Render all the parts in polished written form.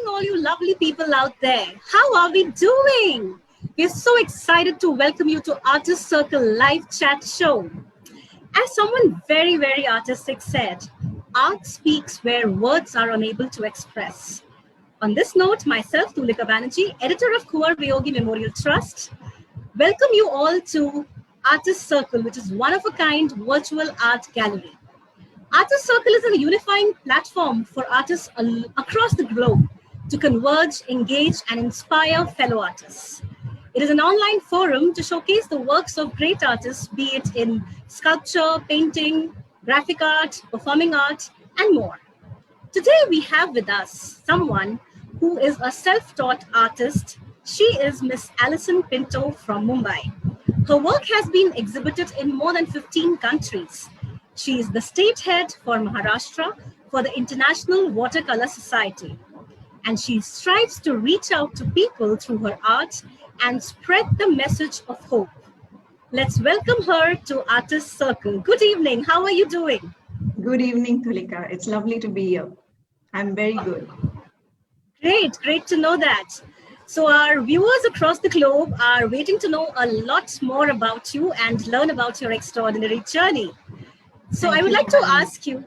all you lovely people out there. How are we doing? We're so excited to welcome you to Artist Circle live chat show. As someone very artistic said, art speaks where words are unable to express. On this note, myself, Tulika Banerjee, editor of Kuwar Viyogi Memorial Trust, welcome you all to Artist Circle, which is one of a kind virtual art gallery. Artist Circle is a unifying platform for artists across the globe to converge, engage, and inspire fellow artists. It is an online forum to showcase the works of great artists, be it in sculpture, painting, graphic art, performing art, and more. Today we have with us someone who is a self-taught artist. She is Miss Alison Pinto from Mumbai. Her work has been exhibited in more than 15 countries. She is the state head for Maharashtra for the International Watercolor Society. And she strives to reach out to people through her art and spread the message of hope. Let's welcome her to Artist Circle. Good evening. How are you doing? Good evening, Tulika. It's lovely to be here. I'm very good. Great to know that. So our viewers across the globe are waiting to know a lot more about you and learn about your extraordinary journey. So I would like to ask you,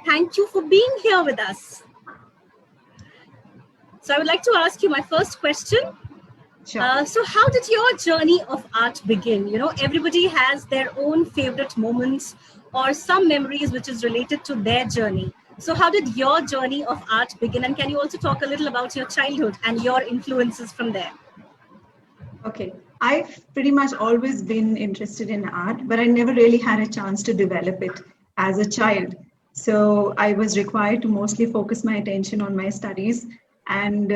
thank you for being here with us. So I would like to ask you my first question. Sure. So how did your journey of art begin? You know, everybody has their own favorite moments or some memories which is related to their journey. So how did your journey of art begin? And can you also talk a little about your childhood and your influences from there? Okay. I've pretty much always been interested in art, but I never really had a chance to develop it as a child. So I was required to mostly focus my attention on my studies. And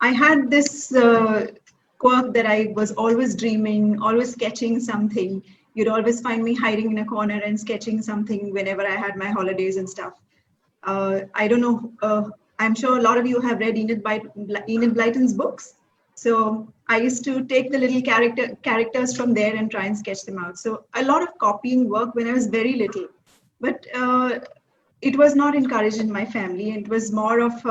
I had this quirk that I was always dreaming, always sketching something. You'd always find me hiding in a corner and sketching something whenever I had my holidays and stuff. I don't know, I'm sure a lot of you have read Enid Blyton's books. So I used to take the little characters from there and try and sketch them out. So a lot of copying work when I was very little, but it was not encouraged in my family. It was more of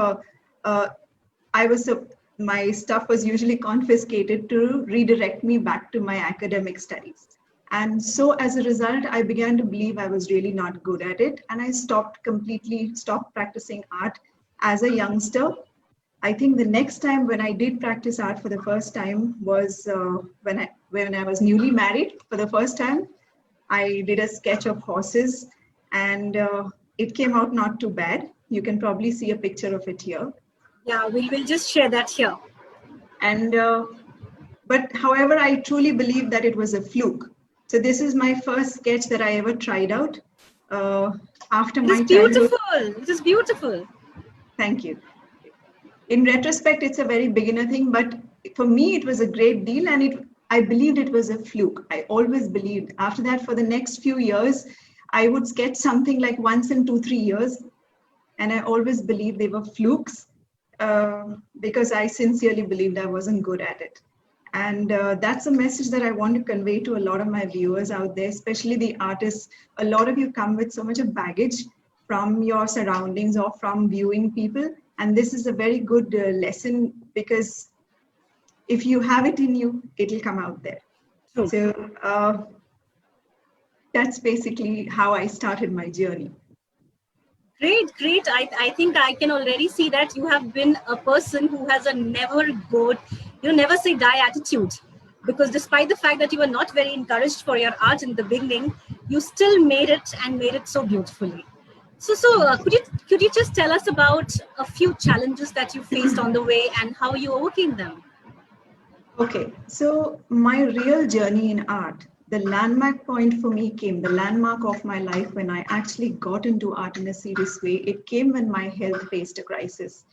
my stuff was usually confiscated to redirect me back to my academic studies. And so as a result, I began to believe I was really not good at it. And I completely stopped practicing art as a youngster. I think the next time when I did practice art for the first time was when I was newly married for the first time. I did a sketch of horses and it came out not too bad. You can probably see a picture of it here. Yeah, we'll just share that here. And but however, I truly believe that it was a fluke. So this is my first sketch that I ever tried out after my childhood. It is beautiful. Thank you. In retrospect, it's a very beginner thing, but for me, it was a great deal, and I believed it was a fluke. I always believed. After that, for the next few years, I would sketch something like once in 2-3 years, and I always believed they were flukes because I sincerely believed I wasn't good at it. And that's a message that I want to convey to a lot of my viewers out there, especially the artists. A lot of you come with so much of baggage from your surroundings or from viewing people. And this is a very good lesson because if you have it in you, it'll come out there. True. So that's basically how I started my journey. Great. I think I can already see that you have been a person who has a never say die attitude. Because despite the fact that you were not very encouraged for your art in the beginning, you still made it and made it so beautifully. So could you just tell us about a few challenges that you faced on the way and how you overcame them? Okay, so my real journey in art, the landmark point for me came, the landmark of my life when I actually got into art in a serious way, it came when my health faced a crisis.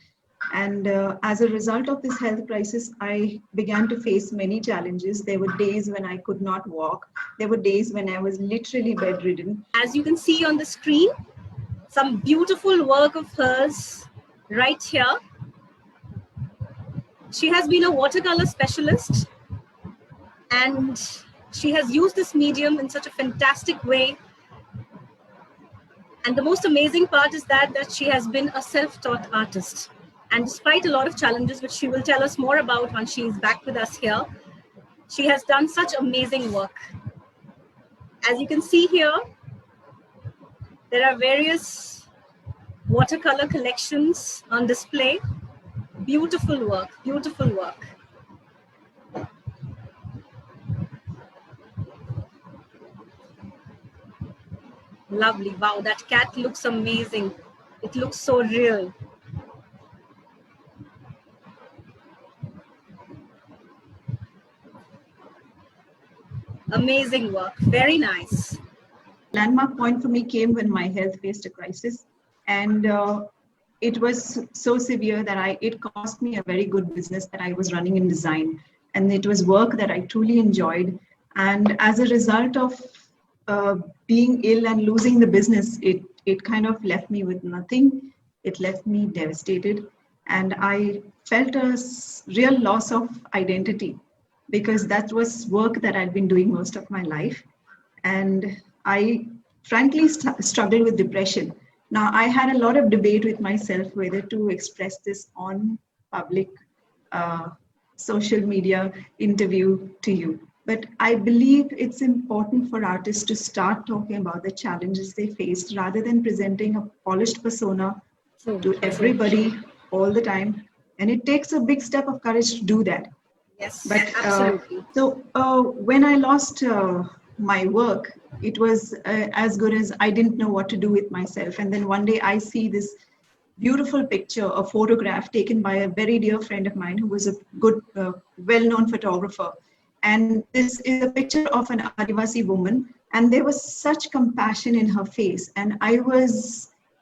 And as a result of this health crisis, I began to face many challenges. There were days when I could not walk. There were days when I was literally bedridden. As you can see on the screen, some beautiful work of hers right here. She has been a watercolor specialist and she has used this medium in such a fantastic way. And the most amazing part is that she has been a self-taught artist. And despite a lot of challenges, which she will tell us more about once she is back with us here, she has done such amazing work. As you can see here, there are various watercolor collections on display. Beautiful work, beautiful work. Lovely. Wow, that cat looks amazing. It looks so real. Amazing work. Very nice. Landmark point for me came when my health faced a crisis, and it was so severe that it cost me a very good business that I was running in design, and it was work that I truly enjoyed. And as a result of being ill and losing the business, it kind of left me with nothing. It left me devastated, and I felt a real loss of identity, because that was work that I'd been doing most of my life. And I frankly struggled with depression. Now, I had a lot of debate with myself whether to express this on public social media interview to you. But I believe it's important for artists to start talking about the challenges they faced rather than presenting a polished persona to everybody all the time. And it takes a big step of courage to do that. Yes, but absolutely. When I lost my work, it was as good as I didn't know what to do with myself. And then one day I see this beautiful picture, a photograph taken by a very dear friend of mine who was a good, well-known photographer. And this is a picture of an Adivasi woman, and there was such compassion in her face, and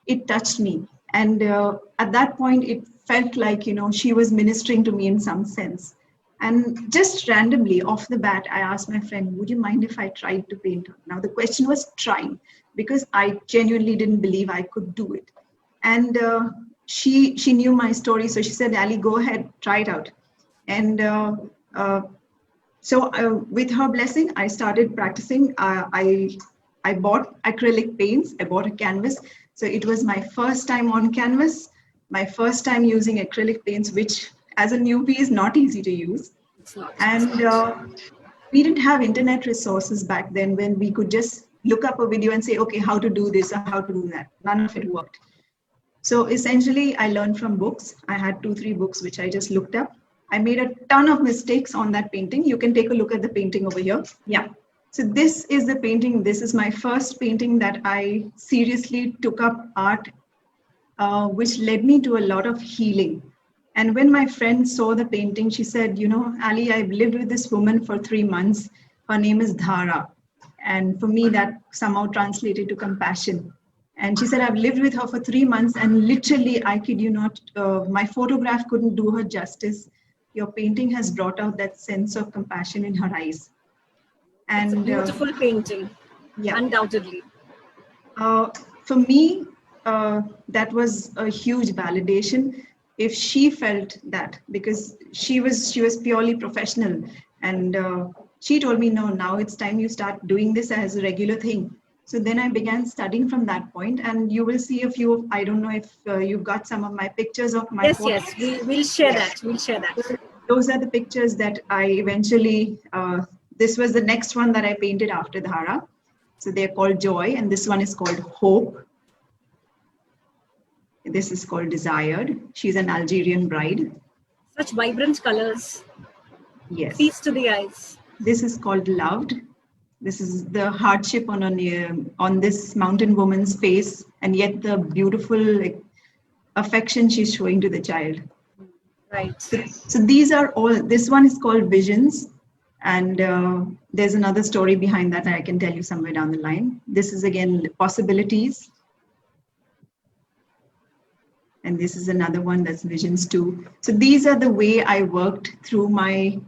it touched me. And at that point, it felt like, she was ministering to me in some sense. And just randomly off the bat, I asked my friend, would you mind if I tried to paint her? Now, the question was trying, because I genuinely didn't believe I could do it. And she knew my story. So she said, Ali, go ahead, try it out. And so with her blessing, I started practicing. I bought acrylic paints. I bought a canvas. So it was my first time on canvas, my first time using acrylic paints, which as a newbie is not easy to use. And we didn't have internet resources back then when we could just look up a video and say, okay, how to do this or how to do that. None of it worked. So essentially, I learned from books. I had 2-3 books which I just looked up. I made a ton of mistakes on that painting. You can take a look at the painting over here. Yeah. So this is the painting. This is my first painting that I seriously took up art, which led me to a lot of healing. And when my friend saw the painting, she said, Ali, I've lived with this woman for 3 months. Her name is Dhara. And for me, that somehow translated to compassion. And she said, I've lived with her for 3 months, and literally, I kid you not, my photograph couldn't do her justice. Your painting has brought out that sense of compassion in her eyes. And it's a beautiful painting, yeah, undoubtedly. For me, that was a huge validation. If she felt that, because she was purely professional, and she told me, no, now it's time you start doing this as a regular thing. So then I began studying from that point, and you will see a few of, I don't know if you've got some of my pictures of my Yes, we'll share that. We'll share that. Those are the pictures that I eventually, this was the next one that I painted after Dhara. So they're called Joy, and this one is called Hope. This is called Desired. She's an Algerian bride. Such vibrant colors. Yes. Feast to the eyes. This is called Loved. This is the hardship on this mountain woman's face, and yet the beautiful affection she's showing to the child. Right. So these are all, this one is called Visions, and there's another story behind that I can tell you somewhere down the line. This is again Possibilities. And this is another one that's Visions 2. So these are the way I worked through my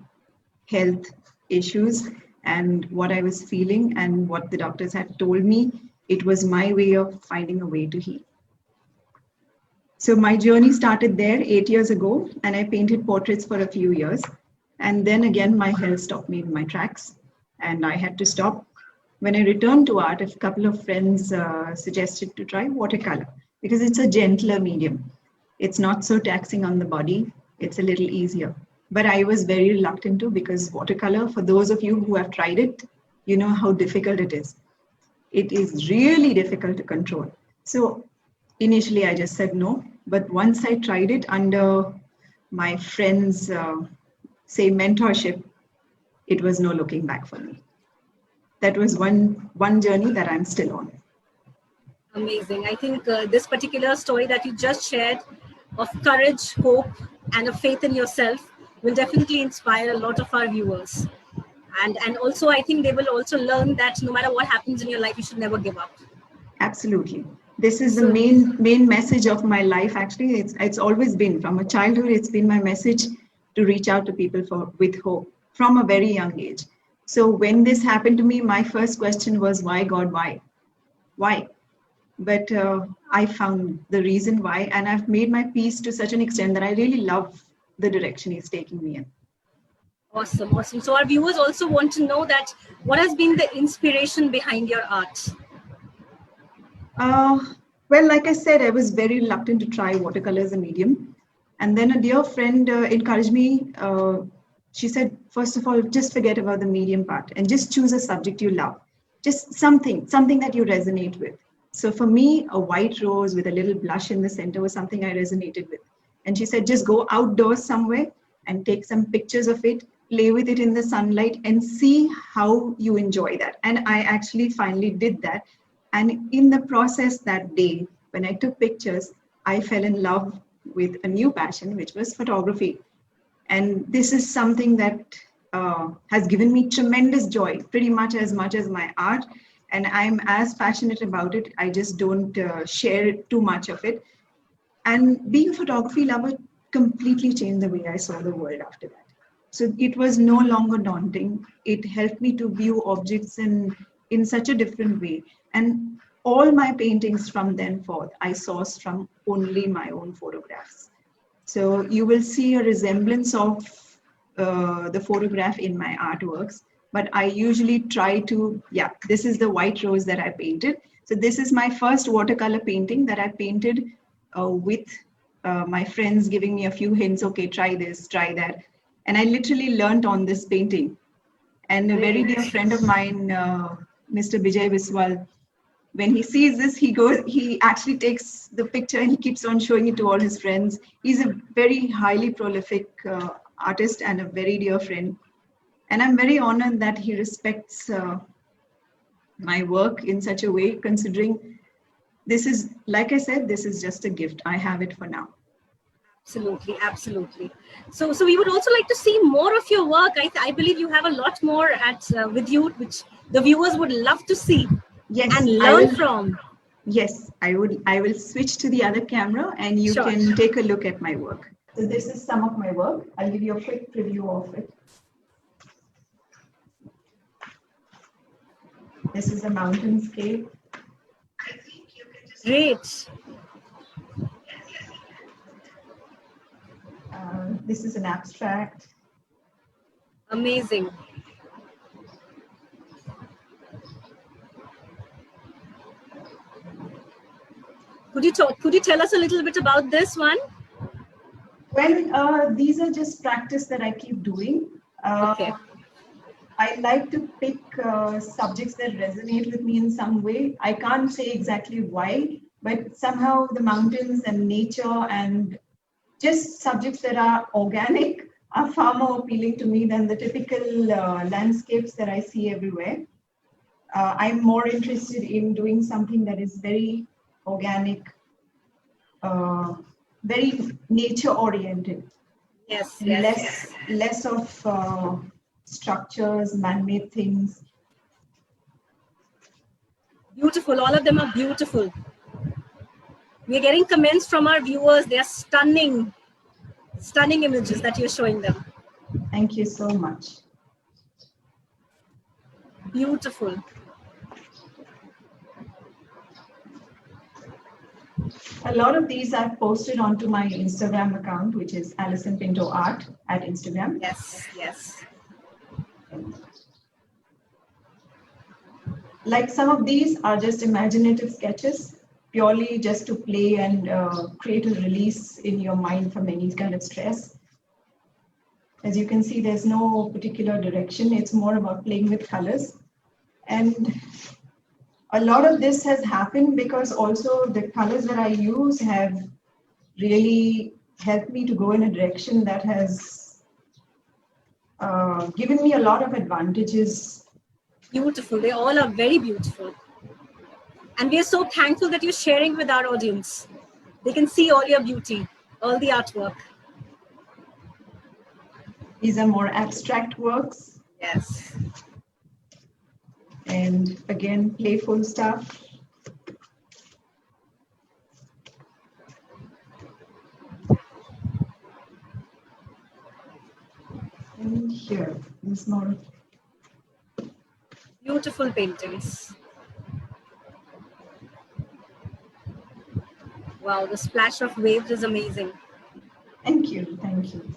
health issues and what I was feeling and what the doctors had told me. It was my way of finding a way to heal. So my journey started there 8 years ago, and I painted portraits for a few years. And then again, my health stopped me in my tracks, and I had to stop. When I returned to art, a couple of friends suggested to try watercolor, because it's a gentler medium. It's not so taxing on the body. It's a little easier. But I was very reluctant to, because watercolor, for those of you who have tried it, you know how difficult it is. It is really difficult to control. So initially I just said no. But once I tried it under my friend's, say, mentorship, it was no looking back for me. That was one journey that I'm still on. Amazing. I think this particular story that you just shared of courage, hope, and a faith in yourself will definitely inspire a lot of our viewers. And also, I think they will also learn that no matter what happens in your life, you should never give up. Absolutely. This is the So, main message of my life. Actually, it's always been from a childhood. It's been my message to reach out to people with hope from a very young age. So when this happened to me, my first question was, why God, why? But I found the reason why, and I've made my peace to such an extent that I really love the direction He's taking me in. awesome, awesome. So our viewers also want to know that what has been the inspiration behind your art? Well, like I said, I was very reluctant to try watercolor as a medium. And then a dear friend encouraged me. She said, first of all, just forget about the medium part and just choose a subject you love. Just something that you resonate with. So for me, a white rose with a little blush in the center was something I resonated with. And she said, just go outdoors somewhere and take some pictures of it, play with it in the sunlight and see how you enjoy that. And I actually finally did that. And in the process that day, when I took pictures, I fell in love with a new passion, which was photography. And this is something that has given me tremendous joy, pretty much as my art. And I'm as passionate about it. I just don't share too much of it. And being a photography lover completely changed the way I saw the world after that. So it was no longer daunting. It helped me to view objects in such a different way. And all my paintings from then forth, I sourced from only my own photographs. So you will see a resemblance of the photograph in my artworks, but I usually try to, this is the white rose that I painted. So this is my first watercolor painting that I painted with my friends giving me a few hints, okay, try this, try that. And I literally learned on this painting. And a very dear friend of mine, Mr. Vijay Viswal, when he sees this, he actually takes the picture and he keeps on showing it to all his friends. He's a very highly prolific artist and a very dear friend. And I'm very honored that he respects my work in such a way, considering this is, like I said, this is just a gift. I have it for now. Absolutely, absolutely. So we would also like to see more of your work. I believe you have a lot more with you, which the viewers would love to see. Yes, and learn from. Yes, I will switch to the other camera and you can take a look at my work. So this is some of my work. I'll give you a quick preview of it. This is a mountainscape. Great. This is an abstract. Amazing. Could you tell us a little bit about this one? Well, these are just practice that I keep doing. Okay. I like to pick subjects that resonate with me in some way. I can't say exactly why, but somehow the mountains and nature and just subjects that are organic are far more appealing to me than the typical landscapes that I see everywhere. I'm more interested in doing something that is very organic, very nature oriented. Yes, less of structures, man-made things. Beautiful. All of them are beautiful. We are getting comments from our viewers. They are stunning images that you're showing them. Thank you so much. Beautiful. A lot of these I've posted onto my Instagram account, which is Alison Pinto Art at Instagram. Yes. Like some of these are just imaginative sketches. purely just to play and create a release in your mind from any kind of stress. As you can see, there's no particular direction. It's more about playing with colors. And a lot of this has happened because also the colors that I use have really helped me to go in a direction that has given me a lot of advantages. Beautiful. They all are very beautiful. And we are so thankful that you're sharing with our audience. They can see all your beauty, all the artwork. These are more abstract works. Yes. And again, playful stuff. And here is more Beautiful paintings. Wow, the splash of waves is amazing. Thank you, thank you.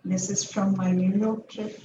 This is from my New York trip.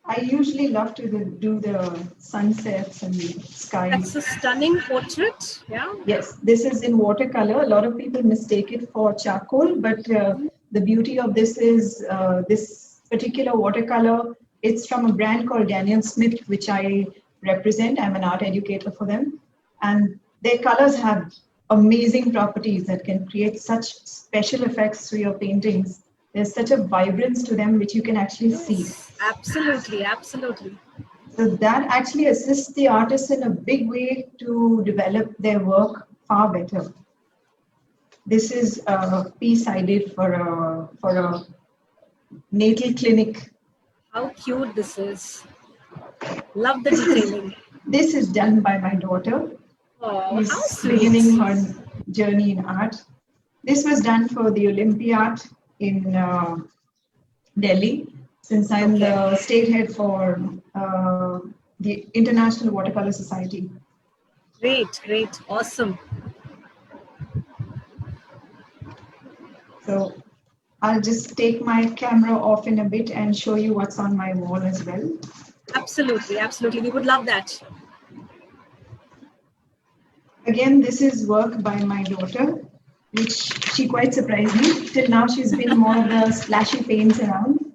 I usually love to do the sunsets and skies. That's a stunning portrait, yeah? Yes, this is in watercolor. A lot of people mistake it for charcoal, but the beauty of this is this particular watercolor. It's from a brand called Daniel Smith, which I represent. I'm an art educator for them. And their colors have amazing properties that can create such special effects to your paintings. There's such a vibrance to them, which you can actually see. Absolutely, absolutely. So that actually assists the artist in a big way to develop their work far better. This is a piece I did for a natal clinic. How cute this is. Love the detailing. This is done by my daughter. Oh, She's how sweet. beginning her journey in art. This was done for the Olympiad in Delhi, since I'm the state head for the International Watercolor Society. Great, great, awesome. So I'll just take my camera off in a bit and show you what's on my wall as well. Absolutely, absolutely. We would love that. Again, this is work by my daughter, which she quite surprised me. Till now, she's been more of the splashy paints around.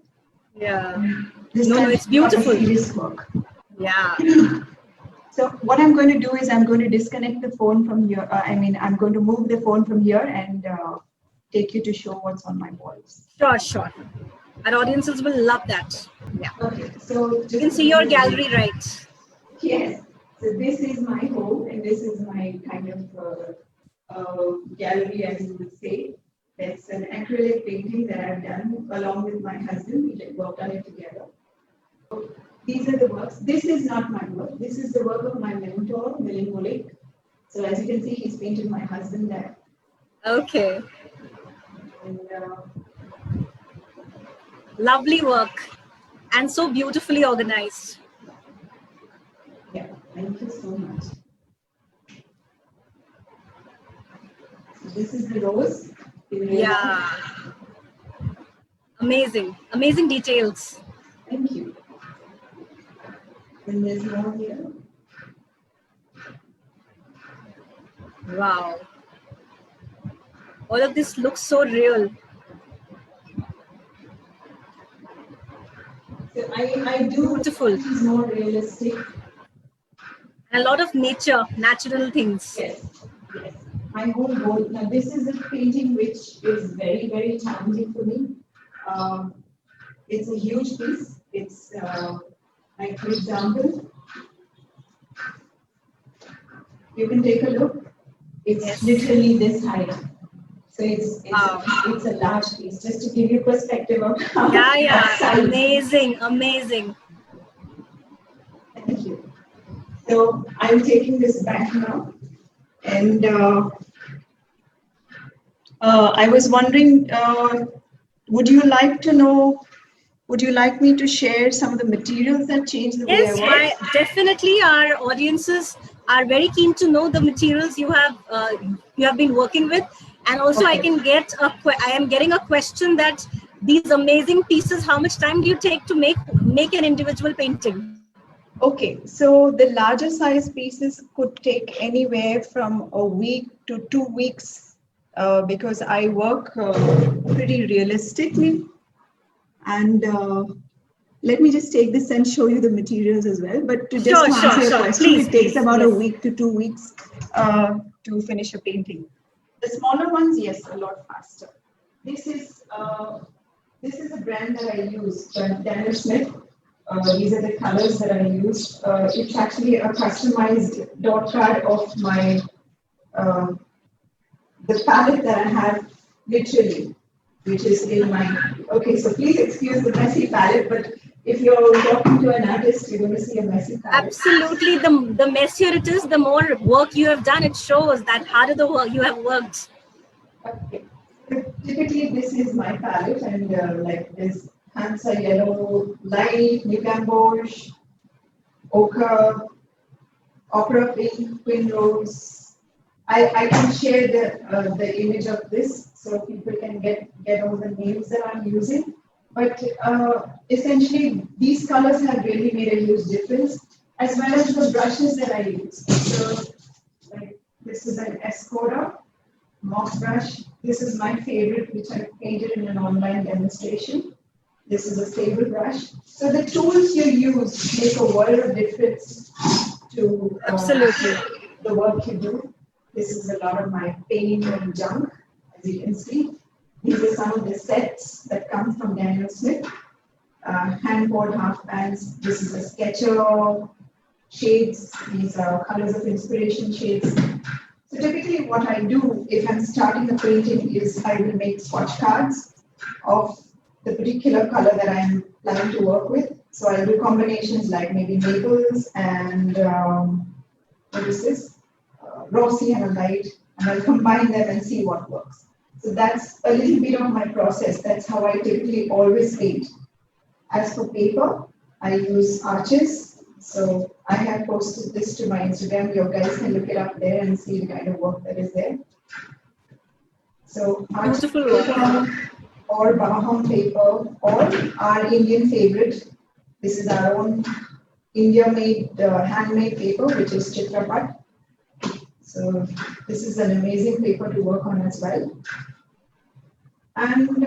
Yeah. This No, time it's not a beautiful. serious work. Yeah. So what I'm going to do is I'm going to disconnect the phone from here. I'm going to move the phone from here and take you to show what's on my walls. Sure, sure. Our audiences will love that. Yeah. Okay, so You can see your gallery, right? Yes. So this is my home, and this is my kind of gallery, as you would say. It's an acrylic painting that I've done along with my husband. We worked on it together. So these are the works. This is not my work. This is the work of my mentor, Milind Molik. So as you can see, he's painted my husband there. Okay. And, Lovely work. And so beautifully organized. yeah, thank you so much. So this is the rose. Yeah. Amazing. Amazing details. Thank you. And there's more here. Wow. All of this looks so real. So I do Beautiful. things more realistic. And a lot of nature, natural things. Yes, yes. My whole goal. Now this is a painting which is very, very challenging for me. It's a huge piece. It's like, for example, you can take a look. It's Yes. literally this height. So Wow. it's a large piece. Just to give you perspective of how Yeah. size. Amazing. Amazing. Thank you. So I'm taking this back now, and I was wondering, would you like to know? Would you like me to share some of the materials that change the way Yes, I work? definitely. Our audiences are very keen to know the materials you have been working with, and also I Okay. can get I am getting a question that these amazing pieces. How much time do you take to make an individual painting? Okay, so the larger size pieces could take anywhere from a week to 2 weeks because I work pretty realistically. And let me just take this and show you the materials as well. But just Sure, to sure, answer your sure. question, Please, it takes please. about a Yes. week to 2 weeks to finish a painting. The smaller ones, yes, a lot faster. This is uh, this is a brand that I use, Daniel Smith. These are the colors that I used. It's actually a customized dot card of my uh, the palette that I have literally, which is in my. Okay, so please excuse the messy palette, but if you're talking to an artist, you're going to see a messy palette. Absolutely. The messier it is, the more work you have done. It shows that harder the work you have worked. Okay. Typically, this is my palette, and like this Hansa yellow, light, new gamboge, ochre, opera pink, twin rose. I can share the image of this so people can get all the names that I'm using. But essentially, these colors have really made a huge difference, as well as the brushes that I use. So, like this is an Escoda mock brush. This is my favorite, which I painted in an online demonstration. This is a stable brush. So the tools you use make a world of difference to Absolutely. the work you do. This is a lot of my paint and junk, as you can see. These are some of the sets that come from Daniel Smith. Hand poured half pans. This is a sketcher shades. These are colors of inspiration shades. So typically what I do if I'm starting a painting is I will make swatch cards of the particular color that I'm planning to work with. So I'll do combinations like maybe maples and what is this? Raw sienna light, and I'll combine them and see what works. So that's a little bit of my process. That's how I typically always paint. As for paper, I use Arches. So I have posted this to my Instagram. You guys can look it up there and see the kind of work that is there. So Arches Beautiful work. paper or Baham paper or our Indian favorite. This is our own India-made handmade paper, which is Chitrapat. So this is an amazing paper to work on as well. And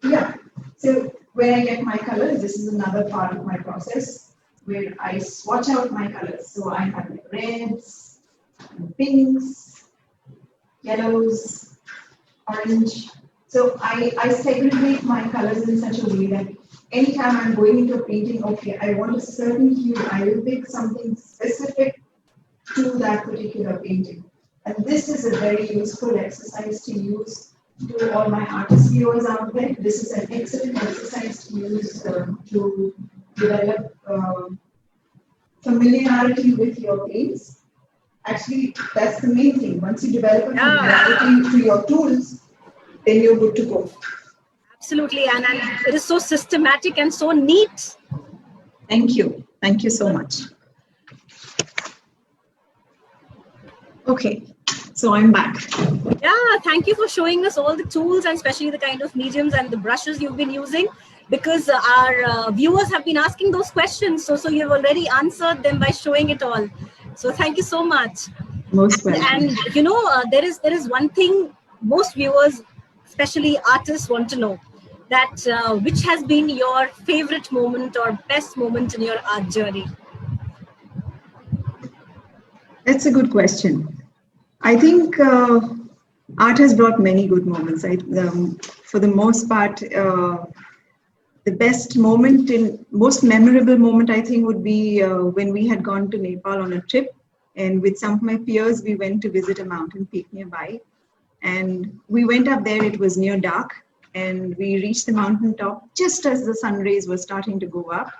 yeah, so where I get my colors, this is another part of my process where I swatch out my colors. So I have like reds, pinks, yellows, orange. So I segregate my colors in such a way that anytime I'm going into a painting, okay, I want a certain hue, I will pick something specific to that particular painting. And this is a very useful exercise to use to all my artist viewers out there. This is an excellent exercise to use to develop familiarity with your paints. Actually, that's the main thing. Once you develop a Yeah, familiarity to your tools, then you're good to go. absolutely. And it is so systematic and so neat. Thank you. Thank you so much. Okay, so I'm back. Yeah, thank you for showing us all the tools and especially the kind of mediums and the brushes you've been using because our viewers have been asking those questions. So you've already answered them by showing it all. So thank you so much. Most welcome. And you know, there is one thing most viewers, especially artists, want to know that which has been your favorite moment or best moment in your art journey? That's a good question. I think art has brought many good moments. For the most part, the best moment in most memorable moment I think would be when we had gone to Nepal on a trip, and with some of my peers we went to visit a mountain peak nearby, and we went up there. It was near dark, and we reached the mountain top just as the sun rays were starting to go up,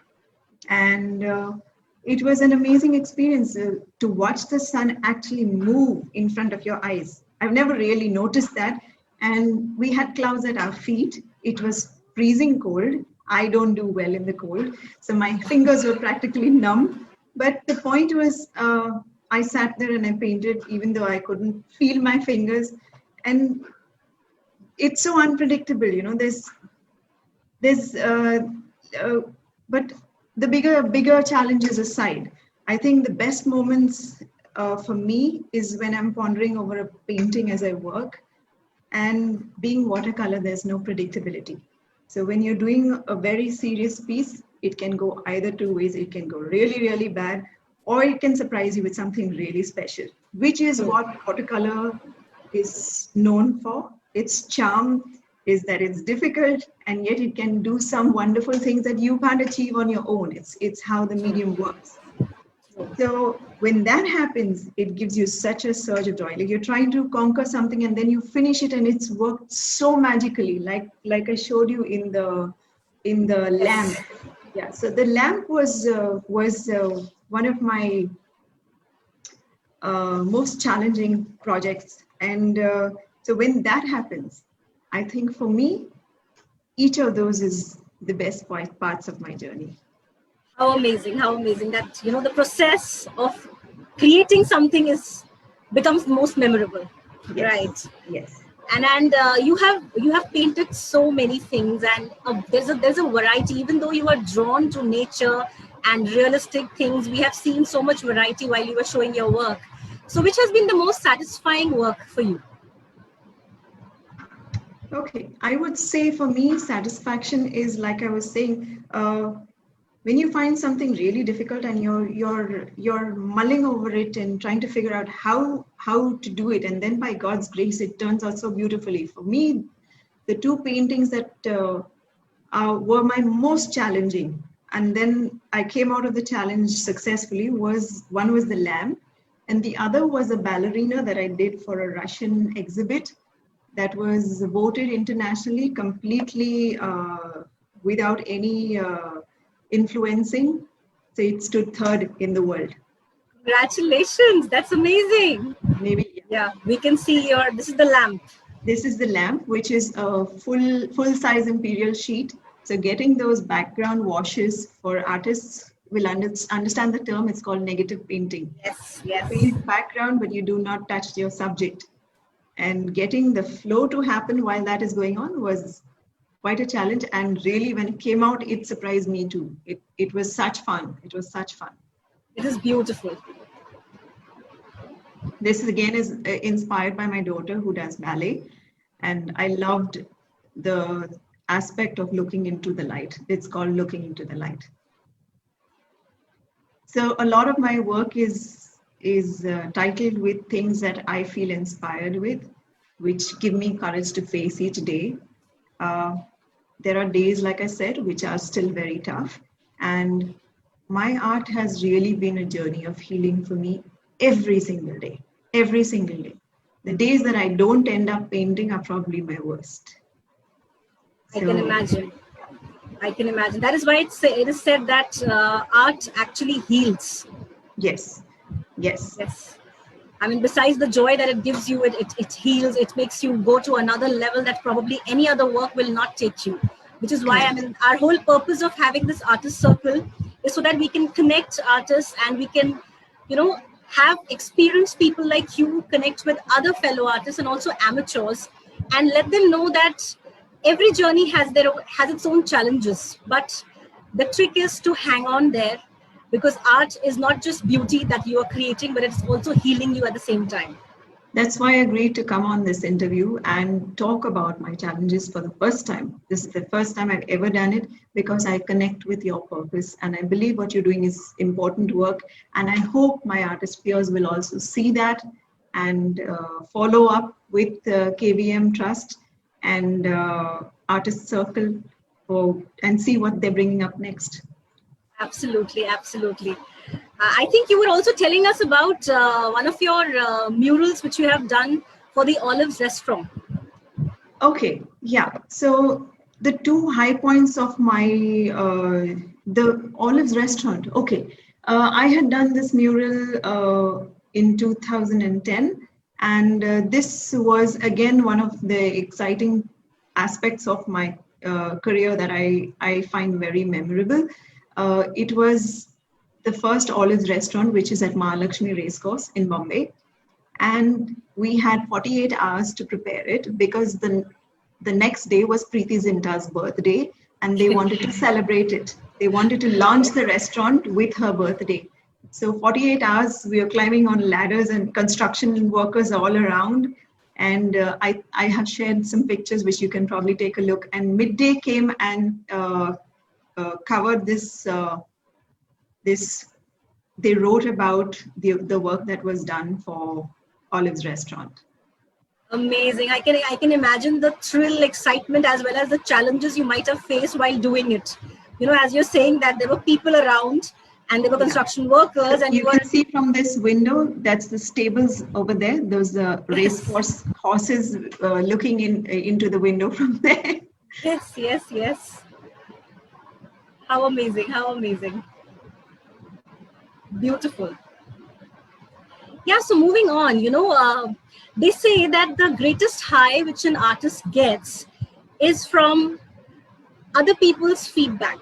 and it was an amazing experience to watch the sun actually move in front of your eyes. I've never really noticed that. And we had clouds at our feet. It was freezing cold. I don't do well in the cold, so my fingers were practically numb. But the point was, I sat there and I painted, even though I couldn't feel my fingers. And it's so unpredictable, you know. There's uh, but the bigger challenges aside, I think the best moments for me is when I'm pondering over a painting as I work. And being watercolor, there's no predictability. So when you're doing a very serious piece, it can go either two ways. It can go really, really bad, or it can surprise you with something really special, which is what watercolor is known for. Its charm is that it's difficult, and yet it can do some wonderful things that you can't achieve on your own. It's how the medium works. So when that happens, it gives you such a surge of joy. Like you're trying to conquer something and then you finish it and it's worked so magically, like I showed you in the lamp. Yeah. So the lamp was one of my most challenging projects, and so when that happens, I think for me, each of those is the best parts of my journey. How amazing that, you know, the process of creating something becomes most memorable. Yes. Right. Yes. And you have painted so many things, and there's a variety. Even though you are drawn to nature and realistic things, we have seen so much variety while you were showing your work. So which has been the most satisfying work for you? Okay, I would say for me, satisfaction is, like I was saying, when you find something really difficult and you're mulling over it and trying to figure out how to do it, and then by God's grace, it turns out so beautifully. For me, the two paintings that were my most challenging, and then I came out of the challenge successfully, was one was the lamb, and the other was a ballerina that I did for a Russian exhibit that was voted internationally completely without any influencing. So it stood third in the world. Congratulations, that's amazing. Maybe. Yeah, we can see this is the lamp. This is the lamp, which is a full size imperial sheet. So getting those background washes for artists will understand the term. It's called negative painting. Yes. Paint background, but you do not touch your subject. And getting the flow to happen while that is going on was quite a challenge. And really, when it came out, it surprised me too. It was such fun. It was such fun. It is beautiful. This again is inspired by my daughter who does ballet. And I loved the aspect of looking into the light. It's called Looking into the Light. So a lot of my work is titled with things that I feel inspired with, which give me courage to face each day. There are days, like I said, which are still very tough. And my art has really been a journey of healing for me every single day, every single day. The days that I don't end up painting are probably my worst. I can imagine. That is why it is said that art actually heals. Yes. I mean, besides the joy that it gives you, it heals, it makes you go to another level that probably any other work will not take you. Which is why, I mean, our whole purpose of having this artist circle is so that we can connect artists and we can, you know, have experienced people like you connect with other fellow artists and also amateurs, and let them know that every journey has its own challenges. But the trick is to hang on there, because art is not just beauty that you are creating, but it's also healing you at the same time. That's why I agreed to come on this interview and talk about my challenges for the first time. This is the first time I've ever done it, because I connect with your purpose and I believe what you're doing is important work. And I hope my artist peers will also see that and follow up with KVM Trust and Artist Circle and see what they're bringing up next. Absolutely. I think you were also telling us about one of your murals which you have done for the Olives restaurant. Okay, yeah. So the two high points of my the Olives restaurant. Okay, I had done this mural in 2010, and this was again one of the exciting aspects of my career that I find very memorable. It was the first Olives restaurant, which is at Mahalakshmi Racecourse in Bombay. And we had 48 hours to prepare it because the next day was Preeti Zinta's birthday and they wanted to celebrate it. They wanted to launch the restaurant with her birthday. So 48 hours, we were climbing on ladders and construction workers all around. And I have shared some pictures, which you can probably take a look. And Midday came and covered this. They wrote about the work that was done for Olive's restaurant. Amazing. I can imagine the thrill, excitement, as well as the challenges you might have faced while doing it. You know, as you're saying that there were people around and there were construction workers, and you can see from this window, that's the stables over there. Those race horses looking into the window from there. Yes. How amazing! How amazing! Beautiful. Yeah. So moving on, you know, they say that the greatest high which an artist gets is from other people's feedback.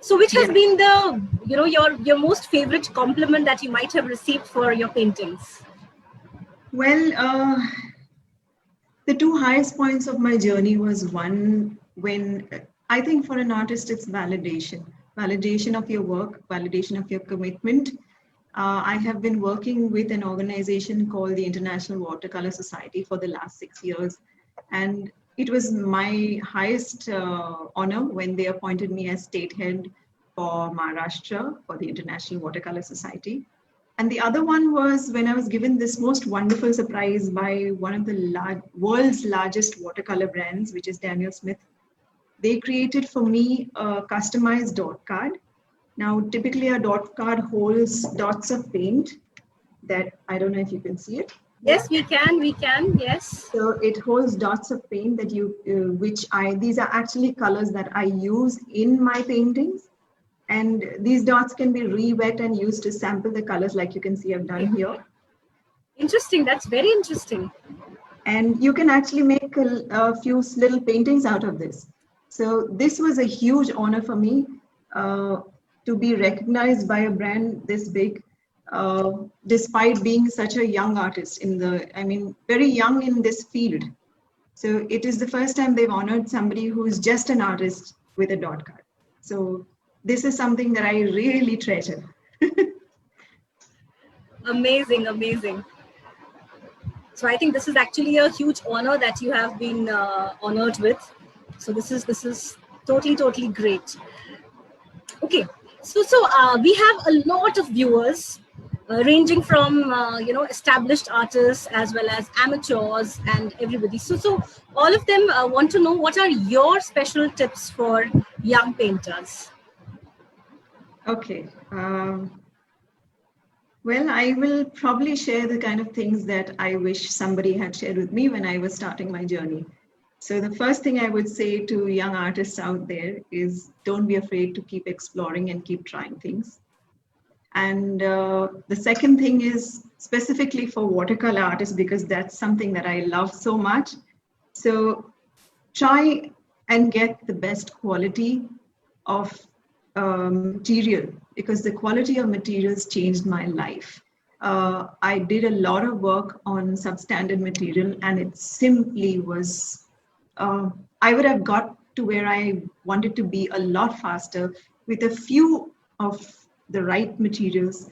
So which has been the, you know, your most favorite compliment that you might have received for your paintings? Well, the two highest points of my journey was one when I think for an artist, it's validation of your work, validation of your commitment. I have been working with an organization called the International Watercolor Society for the last 6 years. And it was my highest honor when they appointed me as state head for Maharashtra for the International Watercolor Society. And the other one was when I was given this most wonderful surprise by one of the world's largest watercolor brands, which is Daniel Smith. They created for me a customized dot card. Now, typically a dot card holds dots of paint that, I don't know if you can see it. Yes, we can, yes. So it holds dots of paint that these are actually colors that I use in my paintings. And these dots can be re-wet and used to sample the colors like you can see I've done here. Interesting, that's very interesting. And you can actually make a few little paintings out of this. So this was a huge honor for me to be recognized by a brand this big. Despite being such a young artist very young in this field. So it is the first time they've honored somebody who is just an artist with a dot card. So this is something that I really treasure. Amazing. So I think this is actually a huge honor that you have been honored with. So this is totally great. Okay, so we have a lot of viewers. Ranging from established artists as well as amateurs and everybody. So all of them want to know what are your special tips for young painters? Okay. Well, I will probably share the kind of things that I wish somebody had shared with me when I was starting my journey. So the first thing I would say to young artists out there is don't be afraid to keep exploring and keep trying things. And the second thing is specifically for watercolor artists, because that's something that I love so much. So try and get the best quality of material, because the quality of materials changed my life. I did a lot of work on substandard material, and it simply was, I would have got to where I wanted to be a lot faster with a few of the right materials.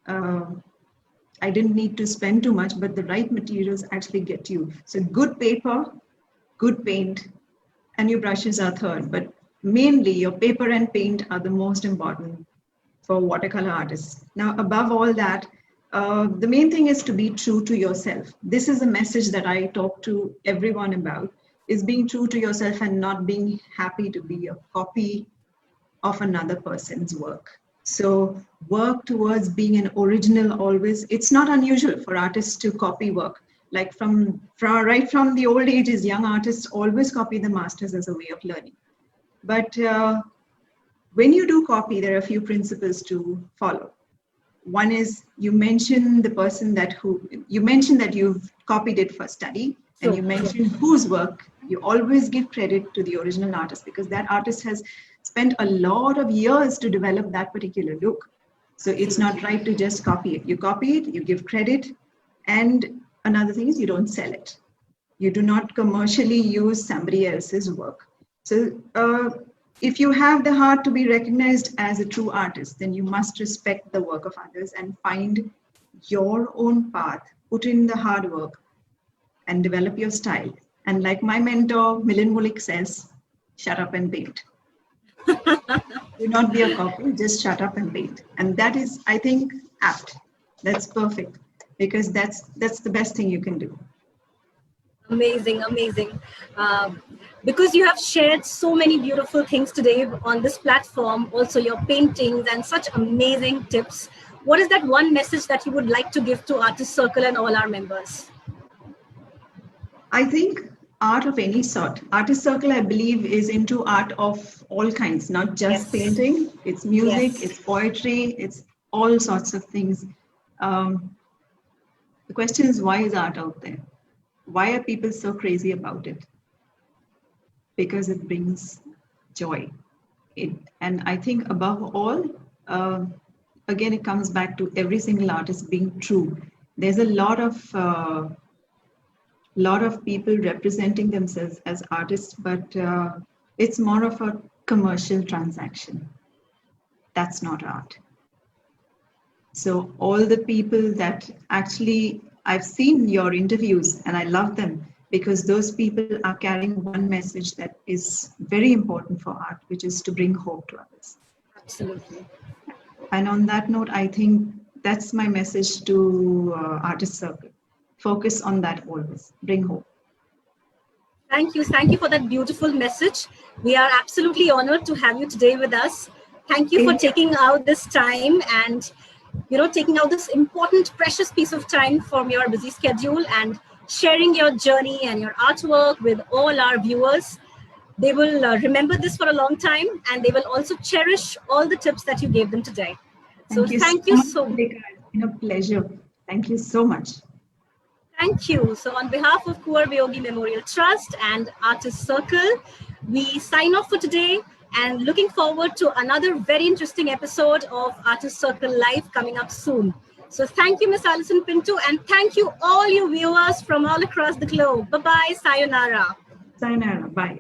I didn't need to spend too much, but the right materials actually get you. So good paper, good paint, and your brushes are third. But mainly your paper and paint are the most important for watercolor artists. Now, above all that, the main thing is to be true to yourself. This is a message that I talk to everyone about, is being true to yourself and not being happy to be a copy of another person's work. So work towards being an original always. It's not unusual for artists to copy work. Like right from the old ages, young artists always copy the masters as a way of learning. But when you do copy, there are a few principles to follow. One is you mention the person that you've copied it for study, and you mention whose work. You always give credit to the original artist, because that artist has spent a lot of years to develop that particular look. So it's not right to just copy it. You copy it, you give credit. And another thing is you don't sell it. You do not commercially use somebody else's work. So if you have the heart to be recognized as a true artist, then you must respect the work of others and find your own path, put in the hard work, and develop your style. And like my mentor, Milind Mulik says, shut up and paint. Do not be a copy, just shut up and paint. And that is, I think, apt. That's perfect because that's the best thing you can do. Amazing, amazing. Because you have shared so many beautiful things today on this platform, also your paintings and such amazing tips. What is that one message that you would like to give to Artist Circle and all our members? I think art of any sort. Artist Circle, I believe, is into art of all kinds, not just painting. It's music, it's poetry, it's all sorts of things. The question is, why is art out there? Why are people so crazy about it? Because it brings joy. And I think above all, again, it comes back to every single artist being true. There's a lot of people representing themselves as artists, but it's more of a commercial transaction. That's not art. So all the people that actually, I've seen your interviews and I love them because those people are carrying one message that is very important for art, which is to bring hope to others. Absolutely. And on that note, I think that's my message to Artist Circle. Focus on that always. Bring hope. Thank you. Thank you for that beautiful message. We are absolutely honored to have you today with us. Thank you for taking out this time and taking out this important, precious piece of time from your busy schedule and sharing your journey and your artwork with all our viewers. They will remember this for a long time and they will also cherish all the tips that you gave them today. So thank you so much. It's been a pleasure. Thank you so much. Thank you. So on behalf of Kuwar Viyogi Memorial Trust and Artist Circle, we sign off for today and looking forward to another very interesting episode of Artist Circle Live coming up soon. So thank you, Ms. Alison Pinto, and thank you all you viewers from all across the globe. Bye-bye. Sayonara. Sayonara. Bye.